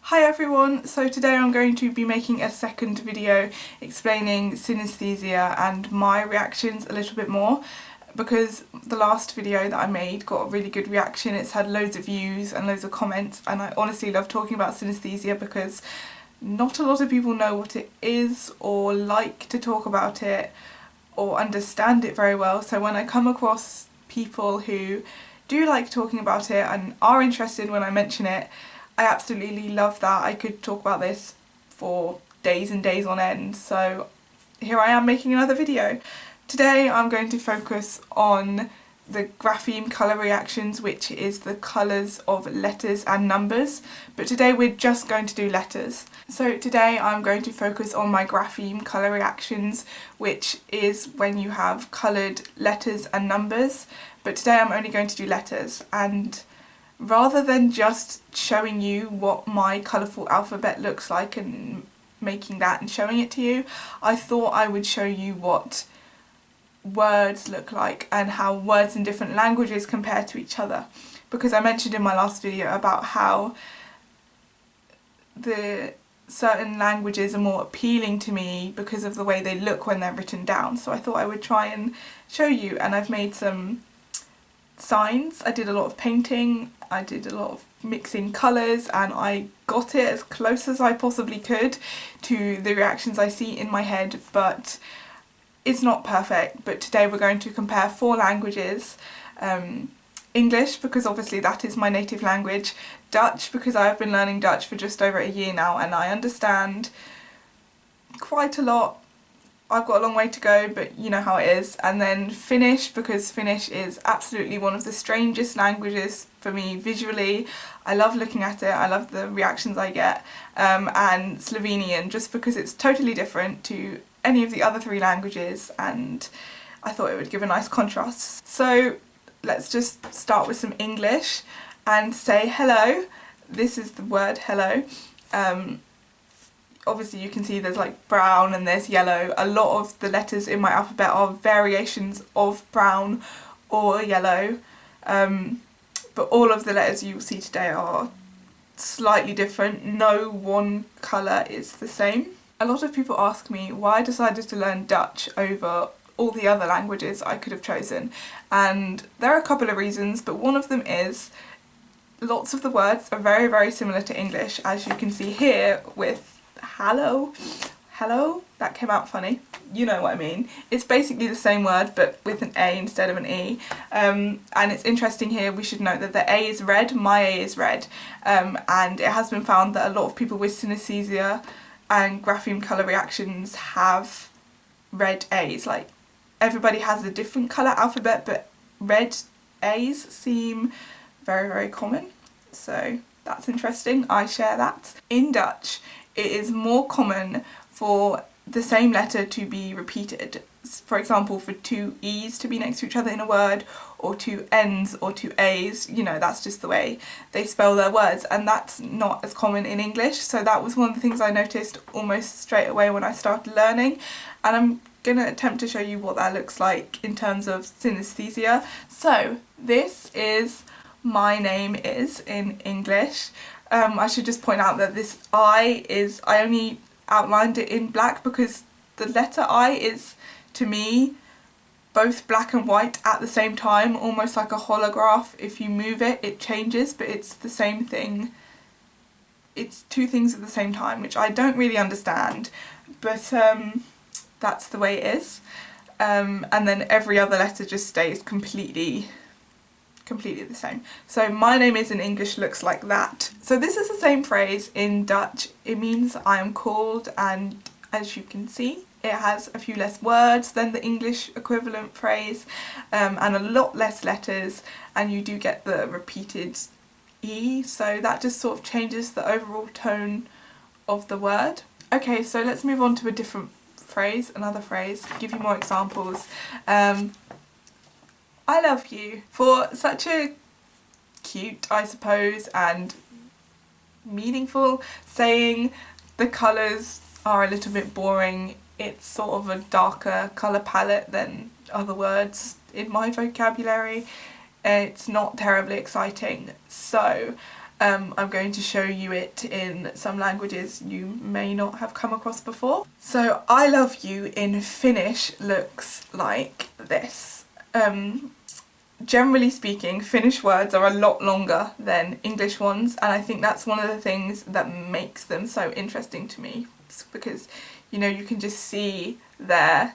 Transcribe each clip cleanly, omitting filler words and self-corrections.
Hi everyone, so today I'm going to be making a second video explaining synesthesia and my reactions a little bit more, because the last video that I made got a really good reaction. It's had loads of views and loads of comments, and I honestly love talking about synesthesia because not a lot of people know what it is or like to talk about it or understand it very well. So when I come across people who do like talking about it and are interested when I mention it, I absolutely love that. I could talk about this for days and days on end, so here I am making another video. Today I'm going to focus on the grapheme colour reactions, which is the colours of letters and numbers, but today we're just going to do letters. So today I'm going to focus on my grapheme colour reactions, which is when you have coloured letters and numbers, but today I'm only going to do letters. And rather than just showing you what my colourful alphabet looks like and making that and showing it to you, I thought I would show you what words look like and how words in different languages compare to each other. Because I mentioned in my last video about how the certain languages are more appealing to me because of the way they look when they're written down. So I thought I would try and show you, and I've made some signs. I did a lot of painting, I did a lot of mixing colours, and I got it as close as I possibly could to the reactions I see in my head, but it's not perfect. But today we're going to compare 4 languages. English, because obviously that is my native language. Dutch, because I've been learning Dutch for just over a year now and I understand quite a lot. I've got a long way to go, but you know how it is. And then Finnish, because Finnish is absolutely one of the strangest languages for me visually. I love looking at it, I love the reactions I get. And Slovenian, just because it's totally different to any of the other 3 languages, and I thought it would give a nice contrast. So let's just start with some English and say hello. This is the word hello. Obviously you can see there's like brown and there's yellow. A lot of the letters in my alphabet are variations of brown or yellow, but all of the letters you will see today are slightly different. No one colour is the same. A lot of people ask me why I decided to learn Dutch over all the other languages I could have chosen, and there are a couple of reasons, but one of them is lots of the words are very, very similar to English, as you can see here with hello, that came out funny, you know what I mean. It's basically the same word but with an A instead of an E, and it's interesting here, we should note that the A is red, my A is red, and it has been found that a lot of people with synesthesia and grapheme colour reactions have red A's. Like, everybody has a different colour alphabet, but red A's seem very, very common, so that's interesting. I share that. In Dutch, it is more common for the same letter to be repeated. For example, for 2 E's to be next to each other in a word, or 2 N's or 2 A's, you know, that's just the way they spell their words, and that's not as common in English. So that was one of the things I noticed almost straight away when I started learning, and I'm going to attempt to show you what that looks like in terms of synesthesia. So this is my name is in English. I should just point out that this I only outlined it in black because the letter I is, to me, both black and white at the same time, almost like a holograph. If you move it, it changes, but it's the same thing. It's 2 things at the same time, which I don't really understand, but that's the way it is. And then every other letter just stays completely the same. So my name is in English looks like that. So this is the same phrase in Dutch. It means I am called, and as you can see it has a few less words than the English equivalent phrase, and a lot less letters, and you do get the repeated E, so that just sort of changes the overall tone of the word. Okay, so let's move on to a different phrase, another phrase, give you more examples. I love you. For such a cute, I suppose, and meaningful saying, the colours are a little bit boring. It's sort of a darker colour palette than other words in my vocabulary. It's not terribly exciting. So I'm going to show you it in some languages you may not have come across before. So I love you in Finnish looks like this. Generally speaking, Finnish words are a lot longer than English ones, and I think that's one of the things that makes them so interesting to me, because, you know, you can just see there's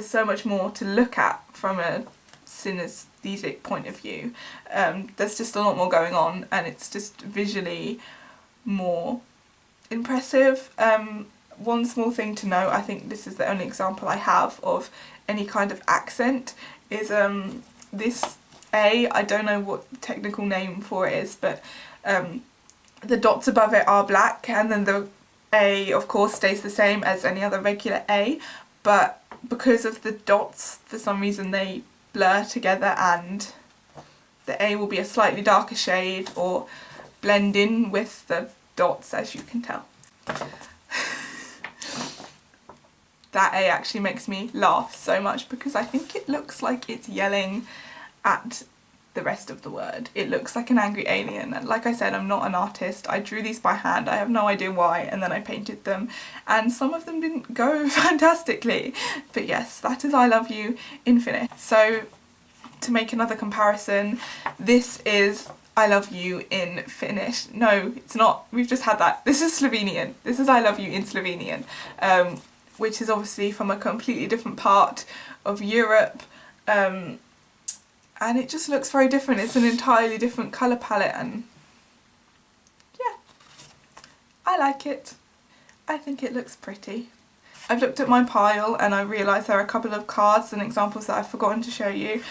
so much more to look at from a synesthesic point of view. There's just a lot more going on, and it's just visually more impressive. One small thing to note, I think this is the only example I have of any kind of accent, is this A, I don't know what the technical name for it is, but the dots above it are black, and then the A of course stays the same as any other regular A, but because of the dots, for some reason they blur together and the A will be a slightly darker shade or blend in with the dots, as you can tell. That A actually makes me laugh so much because I think it looks like it's yelling at the rest of the word. It looks like an angry alien, and like I said, I'm not an artist. I drew these by hand, I have no idea why, and then I painted them, and some of them didn't go fantastically. But yes, that is I love you in Finnish. So to make another comparison, this is I love you in Finnish. No, it's not. We've just had that. This is Slovenian. This is I love you in Slovenian. Which is obviously from a completely different part of Europe, and it just looks very different. It's an entirely different colour palette, and yeah, I like it. I think it looks pretty. I've looked at my pile and I realised there are a couple of cards and examples that I've forgotten to show you.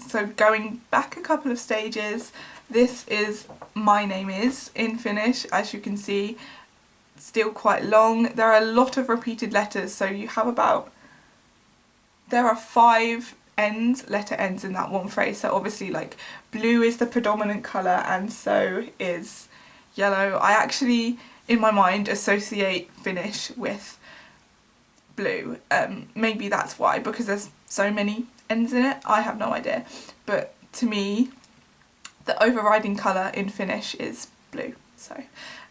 So going back a couple of stages, this is my name is in Finnish, as you can see. Still quite long. There are a lot of repeated letters, so you have there are 5 letter ends in that one phrase. So obviously, like, blue is the predominant colour and so is yellow. I actually, in my mind, associate Finnish with blue. Maybe that's why, because there's so many ends in it. I have no idea. But to me, the overriding colour in Finnish is blue. So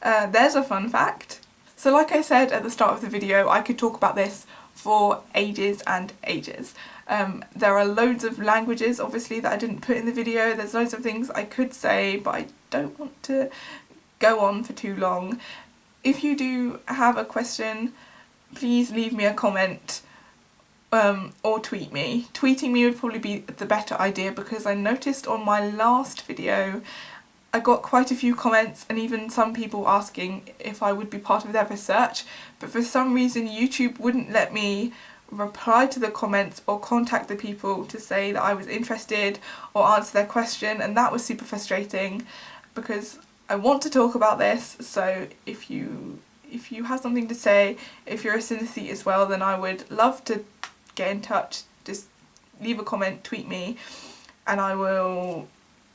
there's a fun fact. So like I said at the start of the video, I could talk about this for ages and ages. There are loads of languages obviously that I didn't put in the video. There's loads of things I could say, but I don't want to go on for too long. If you do have a question, please leave me a comment or tweet me. Tweeting me would probably be the better idea, because I noticed on my last video I got quite a few comments and even some people asking if I would be part of their research, but for some reason YouTube wouldn't let me reply to the comments or contact the people to say that I was interested or answer their question, and that was super frustrating because I want to talk about this. So if you have something to say, if you're a synesthete as well, then I would love to get in touch. Just leave a comment, tweet me, and I will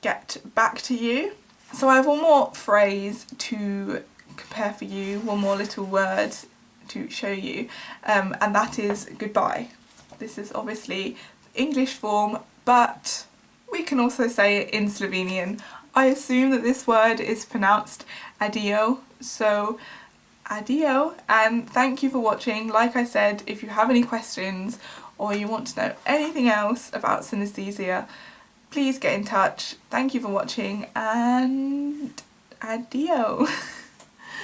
get back to you. So I have one more phrase to compare for you, one more little word to show you, and that is goodbye. This is obviously the English form, but we can also say it in Slovenian. I assume that this word is pronounced adio, so adio, and thank you for watching. Like I said, if you have any questions or you want to know anything else about synesthesia, please get in touch. Thank you for watching, and adio.